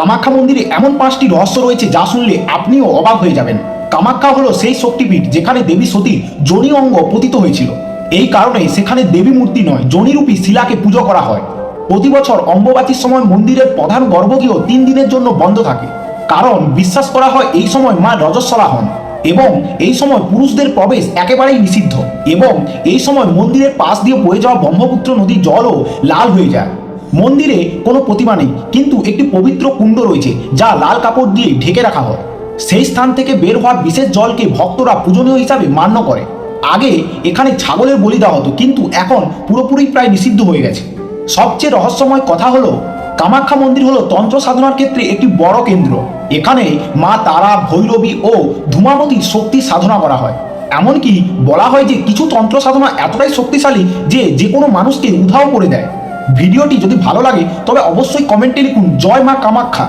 কামাখ্যা মন্দিরে এমন 5টি রহস্য রয়েছে যা শুনলে আপনিও অবাক হয়ে যাবেন। কামাখ্যা হলো সেই শক্তিপীঠ যেখানে দেবী সতীর যোনি অঙ্গ পতিত হয়েছিল। এই কারণে সেখানে দেবী মূর্তি নয়, যোনিরূপী শিলাকে পুজো করা হয়। প্রতি বছর অম্বুবাচীর সময় মন্দিরের প্রধান গর্ভগৃহ 3 দিনের জন্য বন্ধ থাকে, কারণ বিশ্বাস করা হয় এই সময় মা রজস্বলা হন এবং এই সময় পুরুষদের প্রবেশ একেবারেই নিষিদ্ধ। এবং এই সময় মন্দিরের পাশ দিয়ে বয়ে যাওয়া ব্রহ্মপুত্র নদীর জলও লাল হয়ে যায়। মন্দিরে কোনো প্রতিমা নেই, কিন্তু একটি পবিত্র কুণ্ড রয়েছে যা লাল কাপড় দিয়ে ঢেকে রাখা হয়। সেই স্থান থেকে বের হওয়া বিশেষ জলকে ভক্তরা পূজনীয় হিসাবে মান্য করে। আগে এখানে ছাগলের বলি দেওয়া হতো, কিন্তু এখন পুরোপুরি প্রায় নিষিদ্ধ হয়ে গেছে। সবচেয়ে রহস্যময় কথা হলো, কামাখ্যা মন্দির হলো তন্ত্র সাধনার ক্ষেত্রে একটি বড় কেন্দ্র। এখানে মা তারা, ভৈরবী ও ধূমাবতীর শক্তি সাধনা করা হয়। এমনকি বলা হয় যে কিছু তন্ত্র সাধনা এতটাই শক্তিশালী যে যে কোনো মানুষকে উধাও করে দেয়। ভিডিওটি যদি ভালো লাগে তবে অবশ্যই কমেন্টে লিখুন জয় মা কামাখ্যা।